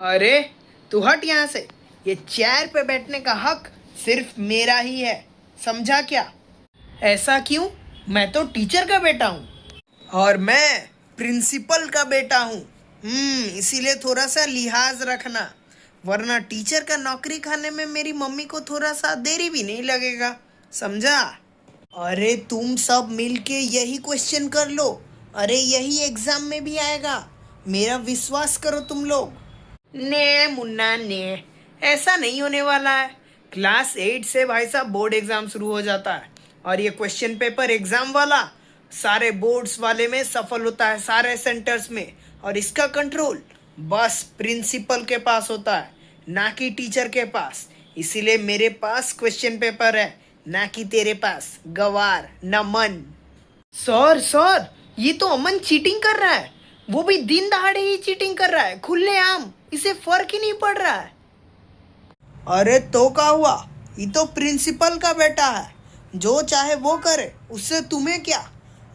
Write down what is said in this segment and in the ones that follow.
अरे तू हट यहाँ से। ये चेयर पे बैठने का हक सिर्फ मेरा ही है, समझा क्या? ऐसा क्यों? मैं तो टीचर का बेटा हूँ और मैं प्रिंसिपल का बेटा हूँ। इसीलिए थोड़ा सा लिहाज रखना, वरना टीचर का नौकरी खाने में मेरी मम्मी को थोड़ा सा देरी भी नहीं लगेगा, समझा? अरे तुम सब मिलके यही क्वेश्चन कर लो। अरे यही एग्जाम में भी आएगा, मेरा विश्वास करो तुम लोग। ने मुन्ना ने, ऐसा नहीं होने वाला है। क्लास 8 से भाई साहब बोर्ड एग्जाम शुरू हो जाता है और ये क्वेश्चन पेपर एग्जाम वाला सारे बोर्ड्स वाले में सफल होता है, सारे सेंटर्स में। और इसका कंट्रोल बस प्रिंसिपल के पास होता है, ना कि टीचर के पास। इसीलिए मेरे पास क्वेश्चन पेपर है, ना कि तेरे पास गवार नमन। सर सर, ये तो अमन चीटिंग कर रहा है, वो भी दिन दहाड़े ही चीटिंग कर रहा है, खुलेआम। इसे फर्क ही नहीं पड़ रहा है। अरे तो क्या हुआ, ये तो प्रिंसिपल का बेटा है, जो चाहे वो करे, उससे तुम्हें क्या?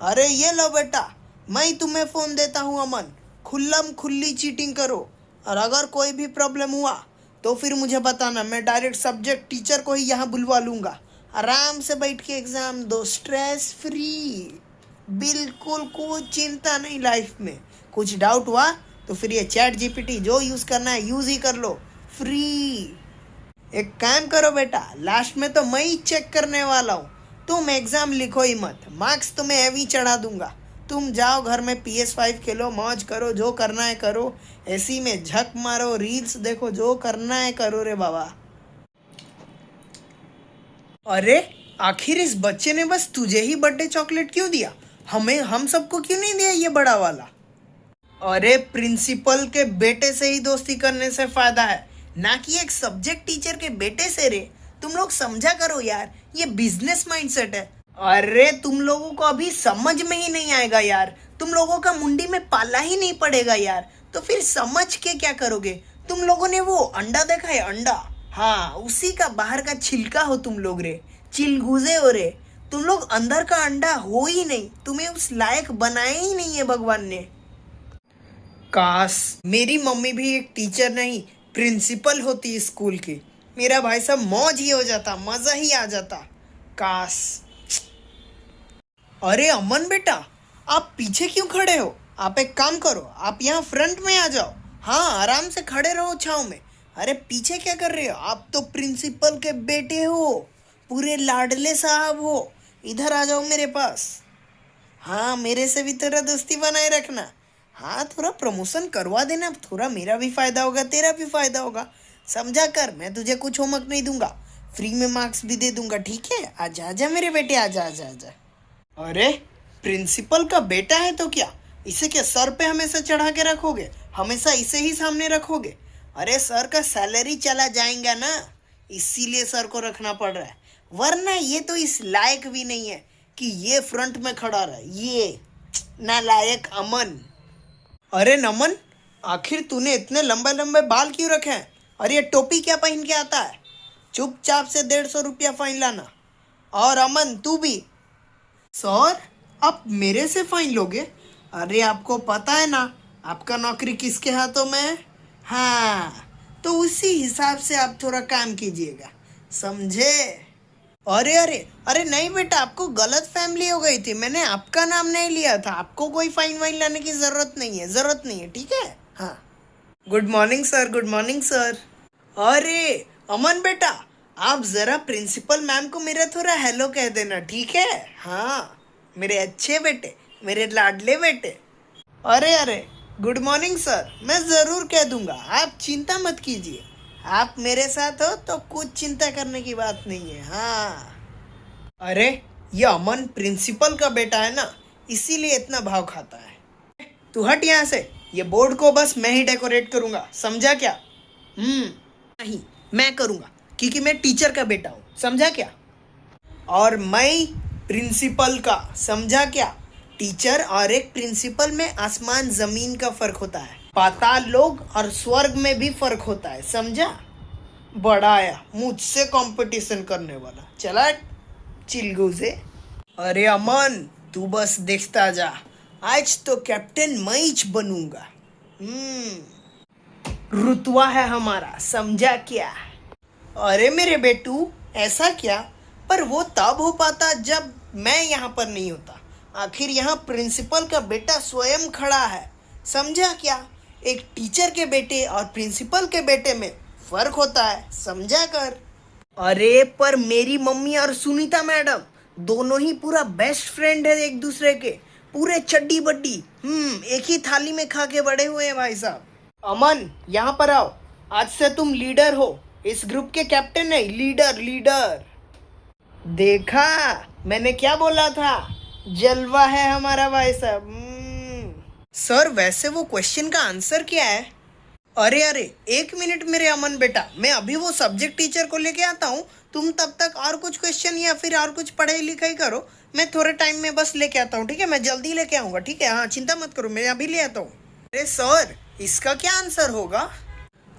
अरे ये लो बेटा, मैं ही तुम्हें फोन देता हूँ अमन, खुल्लम खुल्ली चीटिंग करो। और अगर कोई भी प्रॉब्लम हुआ तो फिर मुझे बताना, मैं डायरेक्ट सब्जेक्ट टीचर को ही यहाँ बुलवा लूँगा। आराम से बैठ के एग्ज़ाम दो, स्ट्रेस फ्री, बिल्कुल कोई चिंता नहीं लाइफ में। कुछ डाउट हुआ तो फिर ये चैट जीपीटी जो यूज़ करना है यूज़ ही कर लो, फ्री। एक काम करो बेटा, लास्ट में तो मैं ही चेक करने वाला हूँ, तुम एग्ज़ाम लिखो ही मत, मार्क्स तुम्हें हैवी चढ़ा दूंगा। तुम जाओ घर में PS5 खेलो, मौज करो, जो करना है करो, एसी में झक मारो, रील्स देखो, जो करना है करो रे बाबा। अरे आखिर इस बच्चे ने बस तुझे ही बर्थडे चॉकलेट क्यों दिया? हम सबको क्यों नहीं दिया ये बड़ा वाला? अरे प्रिंसिपल के बेटे से ही दोस्ती करने से फायदा है, ना कि एक सब्जेक्ट टीचर के बेटे से रे। तुम लोग समझा करो यार, ये बिजनेस माइंडसेट है। अरे तुम लोगों को अभी समझ में ही नहीं आएगा यार, तुम लोगों का मुंडी में पाला ही नहीं पड़ेगा यार, तो फिर समझ के क्या करोगे? तुम लोगों ने वो अंडा देखा है, अंडा? हाँ, उसी का बाहर का छिलका हो तुम लोग रे, चिलगुजे हो रे। तुम लोग अंदर का अंडा हो ही नहीं, तुम्हें उस लायक बनाया ही नहीं है भगवान ने। काश मेरी मम्मी भी एक टीचर नहीं प्रिंसिपल होती स्कूल की, मेरा भाई साहब मौज ही हो जाता, मज़ा ही आ जाता। काश। अरे अमन बेटा, आप पीछे क्यों खड़े हो? आप एक काम करो, आप यहाँ फ्रंट में आ जाओ। हाँ, आराम से खड़े रहो छाँव में। अरे पीछे क्या कर रहे हो? आप तो प्रिंसिपल के बेटे हो, पूरे लाडले साहब हो। इधर आ जाओ मेरे पास। हाँ, मेरे से भी तेरा दोस्ती बनाए रखना। हाँ, थोड़ा प्रमोशन करवा देना, थोड़ा मेरा भी फायदा होगा, तेरा भी फायदा होगा। समझा कर, मैं तुझे कुछ होमवर्क नहीं दूंगा, फ्री में मार्क्स भी दे दूंगा, ठीक है? आजा आजा मेरे बेटे, आजा आजा आजा। अरे प्रिंसिपल का बेटा है तो क्या, इसे क्या सर पे हमेशा चढ़ा के रखोगे? हमेशा इसे ही सामने रखोगे? अरे सर का सैलरी चला जाएगा ना, इसीलिए सर को रखना पड़ रहा है, वरना ये तो इस लायक भी नहीं है कि ये फ्रंट में खड़ा रहा। ये नालायक अमन। अरे नमन, आखिर तूने इतने लंबे लंबे बाल क्यों रखे हैं? और ये टोपी क्या पहन के आता है? चुपचाप से 150 रुपया फाइन लाना। और अमन तू भी। सर, आप मेरे से फाइन लोगे? अरे आपको पता है ना आपका नौकरी किसके हाथों में है? हाँ, तो उसी हिसाब से आप थोड़ा काम कीजिएगा, समझे? अरे अरे अरे नहीं बेटा, आपको गलत फैमिली हो गई थी, मैंने आपका नाम नहीं लिया था, आपको कोई फाइन वाइन लाने की ज़रूरत नहीं है, ज़रूरत नहीं है, ठीक है? हाँ। Good morning sir, good morning sir. अरे अमन बेटा, आप ज़रा प्रिंसिपल मैम को मेरा थोड़ा हेलो कह देना, ठीक है? हाँ, मेरे अच्छे बेटे, मेरे लाडले बेटे। अरे अरे, गुड मॉर्निंग सर, मैं ज़रूर कह दूंगा, आप चिंता मत कीजिए। आप मेरे साथ हो तो कुछ चिंता करने की बात नहीं है। हाँ। अरे ये अमन प्रिंसिपल का बेटा है ना, इसीलिए इतना भाव खाता है। तू हट यहाँ से, ये बोर्ड को बस मैं ही डेकोरेट करूँगा, समझा क्या? नहीं, मैं करूँगा, क्योंकि मैं टीचर का बेटा हूँ, समझा क्या? और मैं प्रिंसिपल का, समझा क्या? टीचर और एक प्रिंसिपल में आसमान ज़मीन का फ़र्क होता है, पाताल लोक और स्वर्ग में भी फ़र्क होता है, समझा? बड़ा आया मुझसे कंपटीशन करने वाला, चला चिलगूजे। अरे अमन, तू बस देखता जा, आज तो कैप्टन मैं ही बनूंगा। रुतवा है हमारा, समझा क्या? अरे मेरे बेटू, ऐसा क्या? पर वो तब हो पाता जब मैं यहाँ पर नहीं होता। आखिर यहाँ प्रिंसिपल का बेटा स्वयं खड़ा है, समझा क्या? एक टीचर के बेटे और प्रिंसिपल के बेटे में फर्क होता है, समझा कर। अरे पर मेरी मम्मी और सुनीता मैडम दोनों ही पूरा बेस्ट फ्रेंड है एक दूसरे के, पूरे चड्डी बड्डी। एक ही थाली में खा के बड़े हुए हैं भाई साहब। अमन, यहाँ पर आओ। आज से तुम लीडर हो, इस ग्रुप के कैप्टन नहीं, लीडर लीडर। देखा, मैंने क्या बोला था, जलवा है हमारा भाई साहब। सर वैसे वो क्वेश्चन का आंसर क्या है? अरे अरे, एक मिनट मेरे अमन बेटा, मैं अभी वो सब्जेक्ट टीचर को लेके आता हूँ। तुम तब तक और कुछ क्वेश्चन या फिर और कुछ पढ़ाई लिखाई करो। मैं थोड़े टाइम में बस लेके आता हूँ, ठीक है? मैं जल्दी लेके आऊँगा, ठीक है? हाँ, चिंता मत करो, मैं अभी ले आता हूँ। अरे सर, इसका क्या आंसर होगा?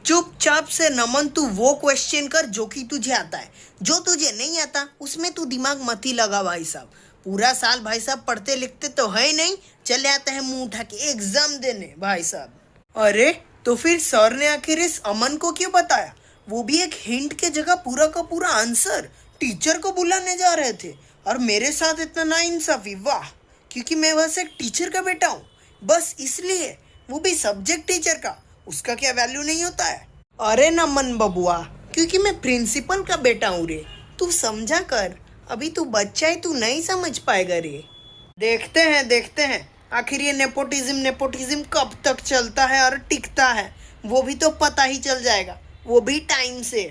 चुपचाप से नमन तू वो क्वेश्चन कर जो कि तुझे आता है। जो तुझे नहीं आता उसमें तू दिमाग मत ही लगा भाई साहब। पूरा साल भाई साहब पढ़ते लिखते तो है ही नहीं, चले आते हैं मुंह उठा के एग्जाम देने भाई साहब। अरे तो फिर सर ने आखिर इस अमन को क्यों बताया? वो भी एक हिंट के जगह पूरा का पूरा आंसर टीचर को बुलाने जा रहे थे, और मेरे साथ इतना नाइंसाफी, वाह! क्योंकि मैं बस एक टीचर का बेटा हूँ, बस इसलिए, वो भी सब्जेक्ट टीचर का। उसका क्या वैल्यू नहीं होता है? अरे नमन बबुआ, क्योंकि मैं प्रिंसिपल का बेटा हूँ रे, तू समझा कर। अभी तू बच्चा है, तू नहीं समझ पाएगा रे। देखते हैं आखिर ये नेपोटिज्म कब तक चलता है और टिकता है, वो भी तो पता ही चल जाएगा, वो भी टाइम से।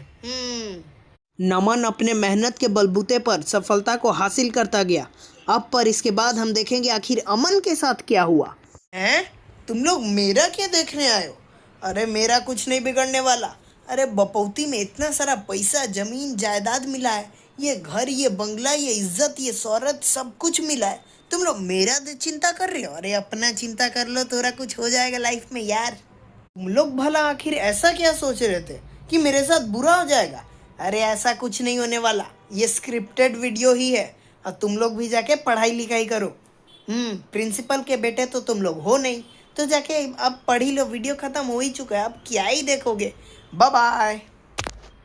नमन अपने मेहनत के बलबूते पर सफलता को हासिल करता गया। अब पर इसके बाद हम देखेंगे आखिर अमन के साथ क्या हुआ। हैं? तुम लोग मेरा क्या देखने आए हो? अरे मेरा कुछ नहीं बिगड़ने वाला। अरे बपौती में इतना सारा पैसा, जमीन जायदाद मिला है, ये घर, ये बंगला, ये इज्जत, ये शोहरत, सब कुछ मिला है। तुम लोग मेरा चिंता कर रहे हो? अरे अपना चिंता कर लो, थोड़ा कुछ हो जाएगा लाइफ में यार। तुम लोग भला आखिर ऐसा क्या सोच रहे थे कि मेरे साथ बुरा हो जाएगा? अरे ऐसा कुछ नहीं होने वाला, ये स्क्रिप्टेड वीडियो ही है, और तुम लोग भी जाके पढ़ाई लिखाई करो। प्रिंसिपल के बेटे तो तुम लोग हो नहीं, तो जाके अब पढ़ ही लो, वीडियो ख़त्म हो ही चुका है, अब क्या ही देखोगे। Bye bye.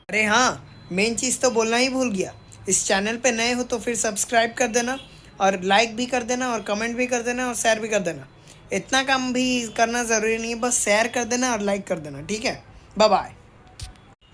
अरे हाँ, मेन चीज़ तो बोलना ही भूल गया, इस चैनल पे नए हो तो फिर सब्सक्राइब कर देना, और लाइक भी कर देना, और कमेंट भी कर देना, और शेयर भी कर देना। इतना काम भी करना ज़रूरी नहीं है, बस शेयर कर देना और लाइक कर देना, ठीक है? Bye bye.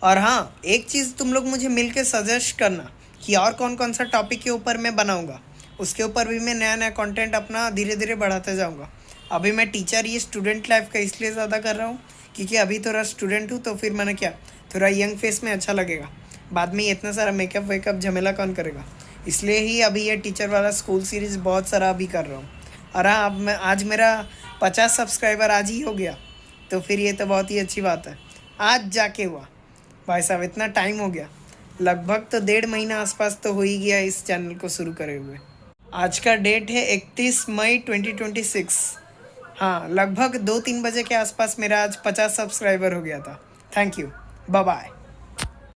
और हाँ, एक चीज़ तुम लोग मुझे मिल के सजेस्ट करना कि और कौन कौन सा टॉपिक के ऊपर मैं बनाऊँगा, उसके ऊपर भी मैं नया नया कंटेंट अपना धीरे धीरे बढ़ाते जाऊँगा। अभी मैं टीचर ये स्टूडेंट लाइफ का इसलिए ज़्यादा कर रहा हूँ क्योंकि अभी थोड़ा स्टूडेंट हूँ, तो फिर मैंने क्या, थोड़ा यंग फेस में अच्छा लगेगा। बाद में इतना सारा मेकअप वेकअप झमेला कौन करेगा, इसलिए ही अभी ये टीचर वाला स्कूल सीरीज़ बहुत सारा अभी कर रहा हूँ। और हाँ, अब मैं आज मेरा 50 सब्सक्राइबर आज ही हो गया, तो फिर ये तो बहुत ही अच्छी बात है। आज जाके हुआ भाई साहब, इतना टाइम हो गया, लगभग तो 1.5 महीना आसपास तो हो ही गया इस चैनल को शुरू करे हुए। आज का डेट है 31 मई 2026। हाँ, लगभग 2-3 बजे के आसपास मेरा आज 50 सब्सक्राइबर हो गया था। Thank you, bye bye.